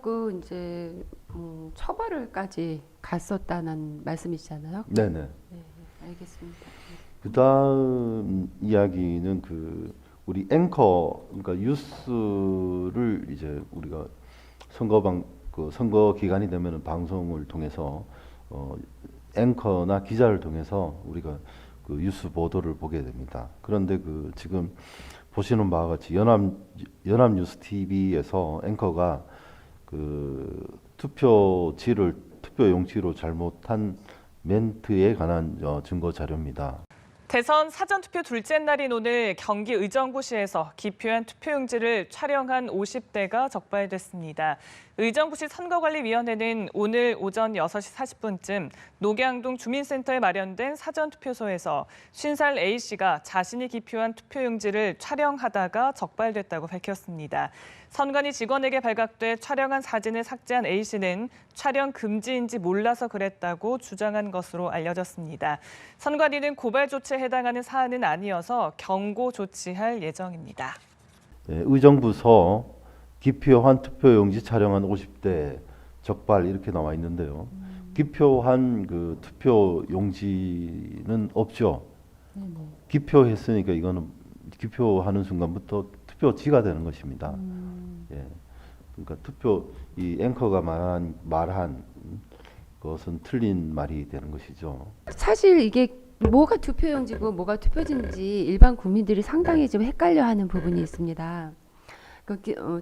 갖고 이제 처벌을까지 갔었다는 말씀이시잖아요. 네네. 네, 알겠습니다. 그다음 이야기는 우리 앵커, 그러니까 뉴스를 이제 우리가 선거 기간이 되면은 방송을 통해서 앵커나 기자를 통해서 우리가 그 뉴스 보도를 보게 됩니다. 그런데 지금 보시는 바와 같이 연합뉴스 TV에서 앵커가 투표 용지로 잘못한 멘트에 관한 증거 자료입니다. 대선 사전투표 둘째 날인 오늘 경기 의정부시에서 기표한 투표용지를 촬영한 50대가 적발됐습니다. 의정부시 선거관리위원회는 오늘 오전 6시 40분쯤 녹양동 주민센터에 마련된 사전투표소에서 50살 A씨가 자신이 기표한 투표용지를 촬영하다가 적발됐다고 밝혔습니다. 선관위 직원에게 발각돼 촬영한 사진을 삭제한 A씨는 촬영 금지인지 몰라서 그랬다고 주장한 것으로 알려졌습니다. 선관위는 고발 조치에 해당하는 사안은 아니어서 경고 조치할 예정입니다. 네, 의정부서 기표한 투표용지 촬영한 50대 적발 이렇게 나와 있는데요. 기표한 투표용지는 없죠. 네네. 기표했으니까 이거는 기표하는 순간부터 투표지가 되는 것입니다. 예, 그러니까 이 앵커가 말한 것은 틀린 말이 되는 것이죠. 사실 이게 뭐가 투표용지고 뭐가 투표지인지 일반 국민들이 상당히 좀 헷갈려하는 부분이 있습니다.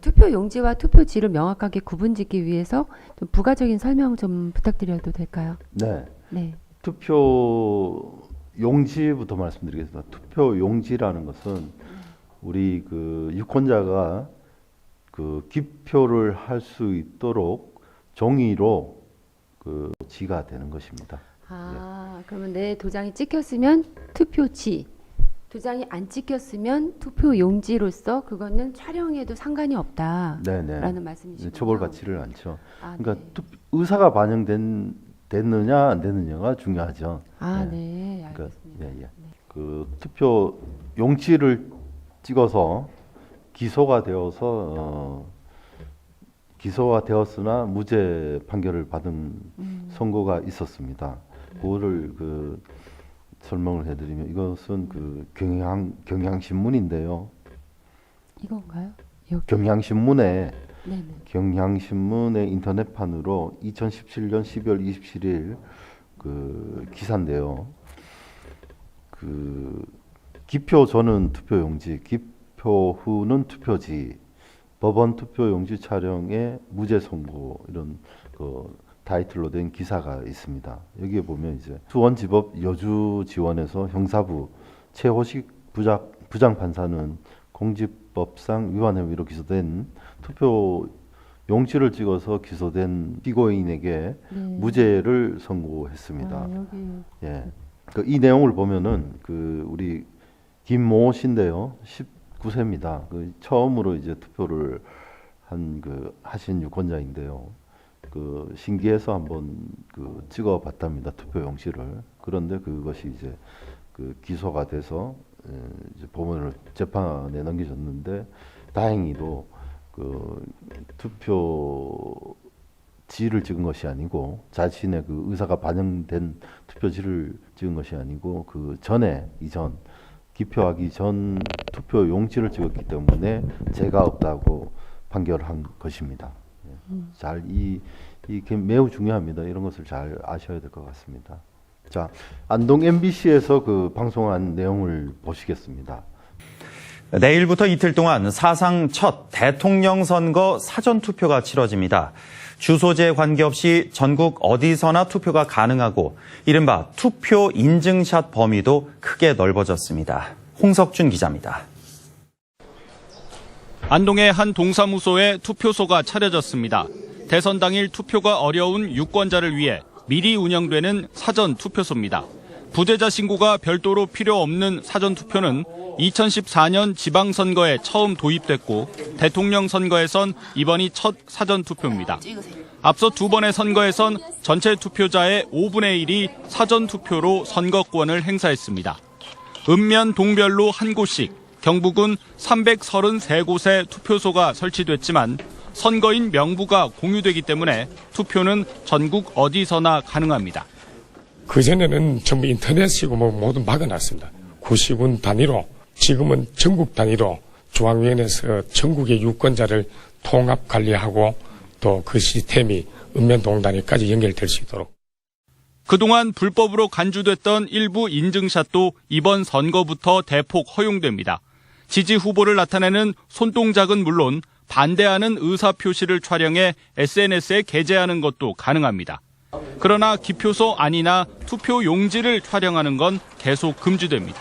투표용지와 투표지를 명확하게 구분짓기 위해서 좀 부가적인 설명 좀 부탁드려도 될까요? 네. 네. 투표용지부터 말씀드리겠습니다. 투표용지라는 것은 우리 유권자가 기표를 할 수 있도록 종이로 지가 되는 것입니다. 그러면 내 도장이 찍혔으면 투표지, 도장이 안 찍혔으면 투표용지로서 그거는 촬영해도 상관이 없다라는 말씀이시죠? 처벌받지를 않죠. 그러니까 네. 의사가 반영됐느냐 안 됐느냐가 중요하죠. 네, 알겠습니다. 네. 투표 용지를 찍어서 기소가 되었으나 무죄 판결을 받은 선고가 있었습니다. 그거를 설명을 해드리면 이것은 경향신문인데요. 이건가요? 경향신문의 인터넷판으로 2017년 12월 27일 기사인데요. 기표 전은 투표용지, 기표 후는 투표지, 법원 투표용지 촬영에 무죄 선고 이런 타이틀로 된 기사가 있습니다. 여기에 보면 이제 수원지법 여주지원에서 형사부 최호식 부장판사는 공직법상 위반 혐의로 기소된 투표 용지를 찍어서 기소된 피고인에게 무죄를 선고했습니다. 예. 이 내용을 보면은 우리 김모 씨인데요. 19세입니다. 처음으로 이제 투표를 하신 유권자인데요. 신기해서 한번 찍어봤답니다. 투표용지를. 그런데 그것이 이제 기소가 돼서 이제 법원을 재판에 넘겨졌는데 다행히도 투표지를 찍은 것이 아니고 자신의 의사가 반영된 투표지를 찍은 것이 아니고 이전 기표하기 전 투표용지를 찍었기 때문에 죄가 없다고 판결한 것입니다. 이게 매우 중요합니다. 이런 것을 잘 아셔야 될 것 같습니다. 자, 안동 MBC에서 방송한 내용을 보시겠습니다. 내일부터 이틀 동안 사상 첫 대통령 선거 사전투표가 치러집니다. 주소지에 관계없이 전국 어디서나 투표가 가능하고 이른바 투표 인증샷 범위도 크게 넓어졌습니다. 홍석준 기자입니다. 안동의 한 동사무소에 투표소가 차려졌습니다. 대선 당일 투표가 어려운 유권자를 위해 미리 운영되는 사전투표소입니다. 부재자 신고가 별도로 필요 없는 사전투표는 2014년 지방선거에 처음 도입됐고 대통령 선거에선 이번이 첫 사전투표입니다. 앞서 두 번의 선거에선 전체 투표자의 5분의 1이 사전투표로 선거권을 행사했습니다. 읍면 동별로 한 곳씩 경북은 333곳의 투표소가 설치됐지만 선거인 명부가 공유되기 때문에 투표는 전국 어디서나 가능합니다. 그전에는 전부 인터넷이고 뭐 모두 막아놨습니다. 구시군 단위로, 지금은 전국 단위로 중앙위원회에서 전국의 유권자를 통합 관리하고 또 그 시스템이 읍면동단위까지 연결될 수 있도록. 그동안 불법으로 간주됐던 일부 인증샷도 이번 선거부터 대폭 허용됩니다. 지지 후보를 나타내는 손동작은 물론 반대하는 의사표시를 촬영해 SNS에 게재하는 것도 가능합니다. 그러나 기표소 안이나 투표 용지를 촬영하는 건 계속 금지됩니다.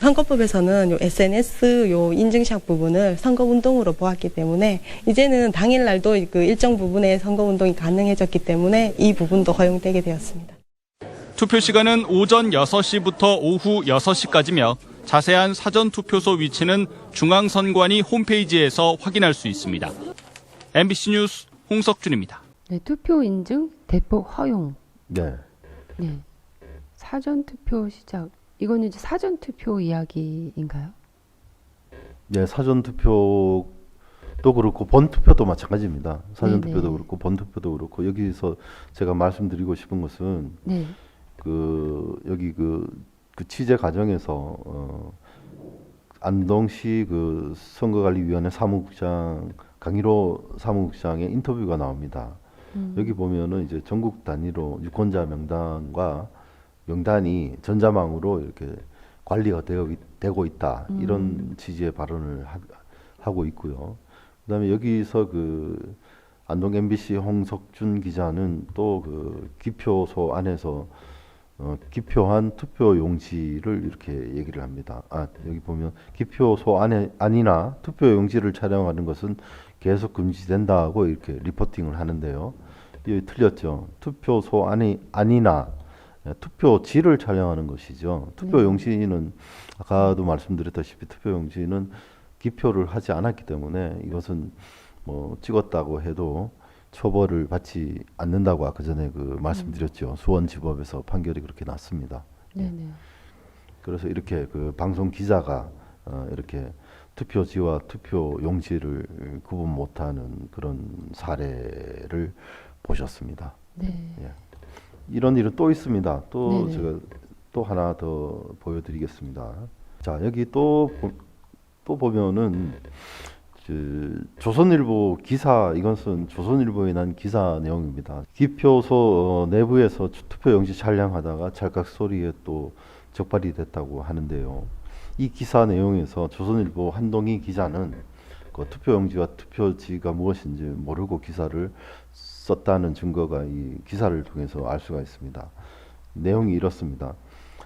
선거법에서는 요 SNS 요 인증샷 부분을 선거운동으로 보았기 때문에 이제는 당일날도 그 일정 부분의 선거운동이 가능해졌기 때문에 이 부분도 허용되게 되었습니다. 투표 시간은 오전 6시부터 오후 6시까지며 자세한 사전투표소 위치는 중앙선관위 홈페이지에서 확인할 수 있습니다. MBC 뉴스 홍석준입니다. 네, 투표 인증 대폭 허용. 네. 네. 사전 투표 시작. 이거는 이제 사전 투표 이야기인가요? 네, 사전 투표도 그렇고 본 투표도 마찬가지입니다. 사전 네네. 투표도 그렇고 본 투표도 그렇고 여기서 제가 말씀드리고 싶은 것은 네. 여기 그 취재 과정에서 안동시 그 선거관리위원회 사무국장 강일호 사무국장의 인터뷰가 나옵니다. 여기 보면은 이제 전국 단위로 유권자 명단과 명단이 전자망으로 이렇게 관리가 되고 있다 이런 취지의 발언을 하고 있고요. 그다음에 여기서 그 안동 MBC 홍석준 기자는 또 그 기표소 안에서 기표한 투표 용지를 이렇게 얘기를 합니다. 여기 보면 기표소 안이나 투표 용지를 촬영하는 것은 계속 금지된다고 이렇게 리포팅을 하는데요. 이게 틀렸죠. 투표소 안이나 투표지를 촬영하는 것이죠. 투표 용지는 아까도 말씀드렸다시피 투표 용지는 기표를 하지 않았기 때문에 이것은 뭐 찍었다고 해도 처벌을 받지 않는다고 아까 전에 그 말씀드렸죠. 수원지법에서 판결이 그렇게 났습니다. 네네. 그래서 이렇게 그 방송 기자가 이렇게 투표지와 투표 용지를 구분 못하는 그런 사례를 보셨습니다. 네. 예. 이런 일은 또 있습니다. 또 네네. 제가 또 하나 더 보여드리겠습니다. 자, 여기 또 보면은 조선일보 기사, 이것은 조선일보에 난 기사 내용입니다. 기표소 내부에서 투표 용지 촬영하다가 찰칵 소리에 또 적발이 됐다고 하는데요. 이 기사 내용에서 조선일보 한동희 기자는 그 투표 용지와 투표지가 무엇인지 모르고 기사를 썼다는 증거가 이 기사를 통해서 알 수가 있습니다. 내용이 이렇습니다.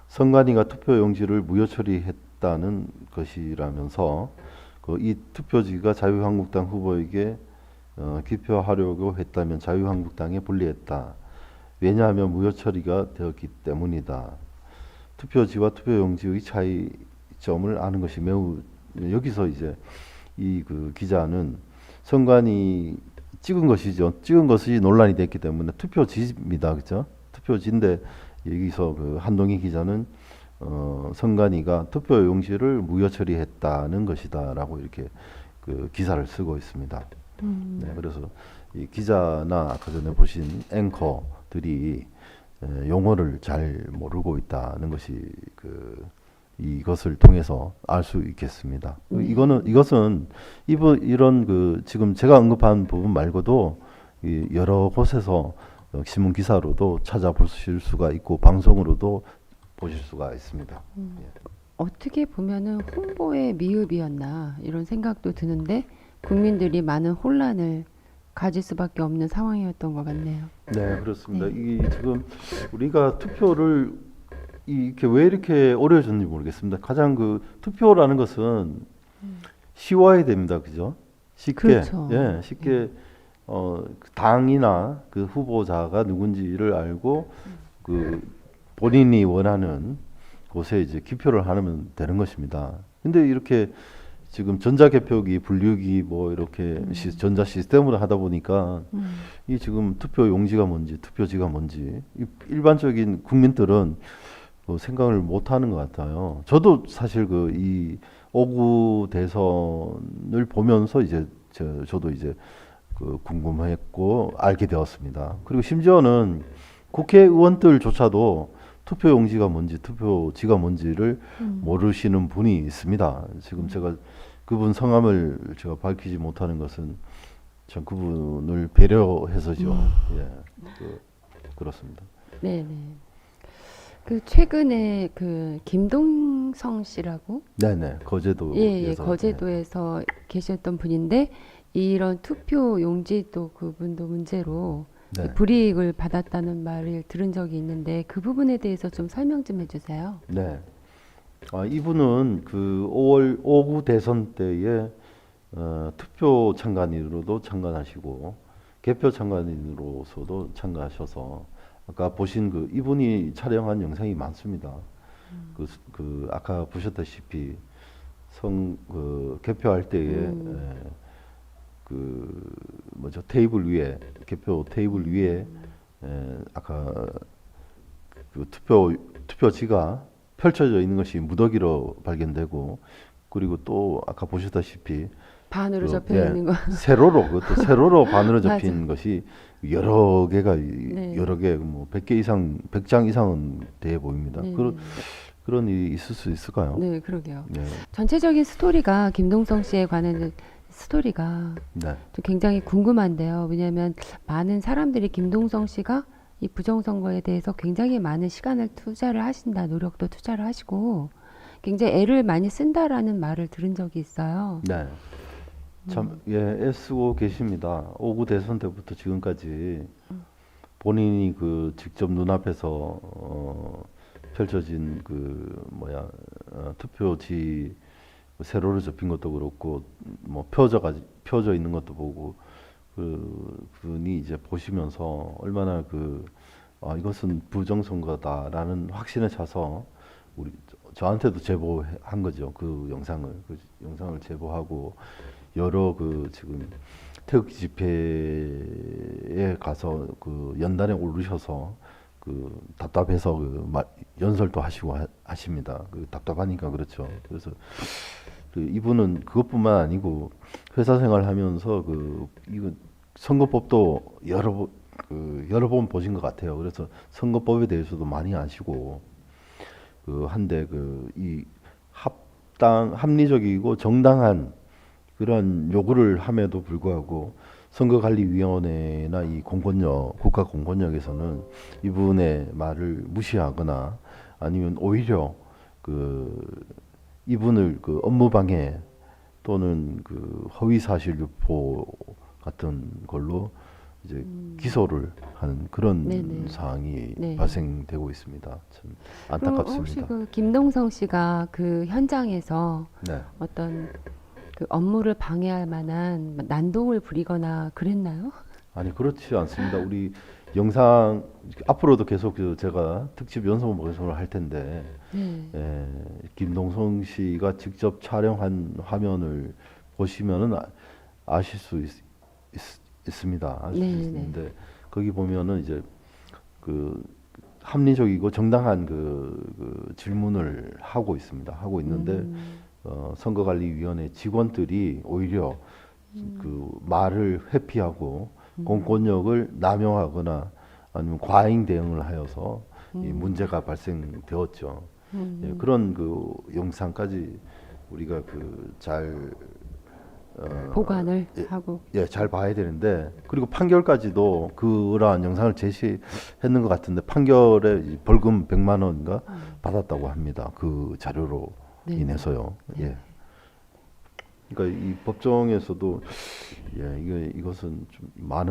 선관위가 투표 용지를 무효 처리했다는 것이라면서 이 투표지가 자유한국당 후보에게 기표하려고 했다면 자유한국당에 불리했다. 왜냐하면 무효 처리가 되었기 때문이다. 투표지와 투표용지의 차이점을 아는 것이 매우 여기서 이제 이 그 기자는 선관위 찍은 것이죠. 찍은 것이 논란이 됐기 때문에 투표지입니다, 그렇죠? 투표지인데 여기서 그 한동희 기자는 선관위가 투표 용지를 무효 처리했다는 것이다라고 이렇게 그 기사를 쓰고 있습니다. 네, 그래서 이 기자나 아까 전에 보신 앵커들이 용어를 잘 모르고 있다는 것이 이것을 통해서 알 수 있겠습니다. 이것은 이런 그 지금 제가 언급한 부분 말고도 여러 곳에서 신문 기사로도 찾아보실 수가 있고 방송으로도 보실 수가 있습니다. 어떻게 보면은 홍보의 미흡이었나 이런 생각도 드는데 국민들이 많은 혼란을 가질 수밖에 없는 상황이었던 것 같네요. 네, 그렇습니다. 네. 이 지금 우리가 투표를 이렇게 왜 이렇게 어려워졌는지 모르겠습니다. 가장 그 투표라는 것은 쉬워야 됩니다, 그죠? 쉽게, 그렇죠. 예, 쉽게 그 당이나 그 후보자가 누군지를 알고 그 본인이 원하는 곳에 이제 기표를 하면 되는 것입니다. 근데 이렇게 지금 전자개표기, 분류기 뭐 이렇게 전자 시스템으로 하다 보니까 이 지금 투표 용지가 뭔지, 투표지가 뭔지 일반적인 국민들은 생각을 못 하는 것 같아요. 저도 사실 이 5구 대선을 보면서 이제 저도 이제 그 궁금했고 알게 되었습니다. 그리고 심지어는 국회의원들조차도 투표용지가 뭔지 투표지가 뭔지를 모르시는 분이 있습니다. 지금 제가 그분 성함을 제가 밝히지 못하는 것은 참 그분을 배려해서죠. 예, 그렇습니다. 네, 네. 그 최근에 그 김동성 씨라고 네네, 거제도. 예, 거제도에서 계셨던 분인데 이런 투표 용지도 그분도 문제로 네. 불이익을 받았다는 말을 들은 적이 있는데 그 부분에 대해서 좀 설명 좀 해주세요. 네. 이분은 그 5월 5구 대선 때에 투표 참관인으로도 참관하시고 개표 참관인으로서도 참가하셔서 아까 보신 그 이분이 촬영한 영상이 많습니다. 그 아까 보셨다시피 개표할 때에 그 뭐죠 테이블 위에 개표 테이블 위에 아까 그 투표지가 펼쳐져 있는 것이 무더기로 발견되고 그리고 또 아까 보셨다시피 반으로 그, 접혀 있는 거. 그것도 세로로 반으로 맞아. 접힌 것이 여러 개가 네. 여러 개 뭐 100개 이상 100장 이상은 돼 보입니다. 네, 그런 일이 있을 수 있을까요? 네, 그러게요. 네. 전체적인 스토리가 김동성 씨에 관한 스토리가 네. 좀 굉장히 궁금한데요. 왜냐하면 많은 사람들이 김동성 씨가 이 부정선거에 대해서 굉장히 많은 시간을 투자를 하신다, 노력도 투자를 하시고 굉장히 애를 많이 쓴다라는 말을 들은 적이 있어요. 네. 참, 애쓰고 계십니다. 5구 대선 때부터 지금까지 본인이 그 직접 눈앞에서 펼쳐진 투표지 세로로 접힌 것도 그렇고 뭐 펴져 있는 것도 보고 그분이 이제 보시면서 얼마나 이것은 부정선거다라는 확신에 차서 저한테도 제보한 거죠. 그 영상을 제보하고 여러 지금 태극기 집회에 가서 연단에 오르셔서 답답해서 연설도 하시고 하십니다. 답답하니까 그렇죠. 그래서 이분은 그것뿐만 아니고 회사 생활하면서 이거 선거법도 여러 번 보신 것 같아요. 그래서 선거법에 대해서도 많이 아시고 한데 이 합리적이고 정당한 그런 요구를 함에도 불구하고 선거관리위원회나 이 국가 공권력에서는 이분의 말을 무시하거나 아니면 오히려 이분을 업무방해 또는 허위사실 유포 같은 걸로 이제 기소를 하는 그런 네네. 상황이 네. 발생되고 있습니다. 참 그럼 안타깝습니다. 혹시 김동성 씨가 그 현장에서 네. 어떤 업무를 방해할 만한 난동을 부리거나 그랬나요? 아니 그렇지 않습니다. 우리 영상 앞으로도 계속 제가 특집 연속 방송을 할 텐데 김동성 씨가 직접 촬영한 화면을 보시면은 아실 수 있습니다. 아실 수 있는데 거기 보면은 이제 합리적이고 정당한 질문을 하고 있습니다. 하고 있는데 선거관리위원회 직원들이 오히려 말을 회피하고 공권력을 남용하거나 아니면 과잉 대응을 하여서 이 문제가 발생되었죠. 그런 영상까지 우리가 잘 보관을 하고 잘 봐야 되는데 그리고 판결까지도 그러한 영상을 제시했는 것 같은데 판결에 벌금 100만 원인가 받았다고 합니다. 그 자료로 인해서요. 예. 그러니까 이 법정에서도 이것은 좀 많은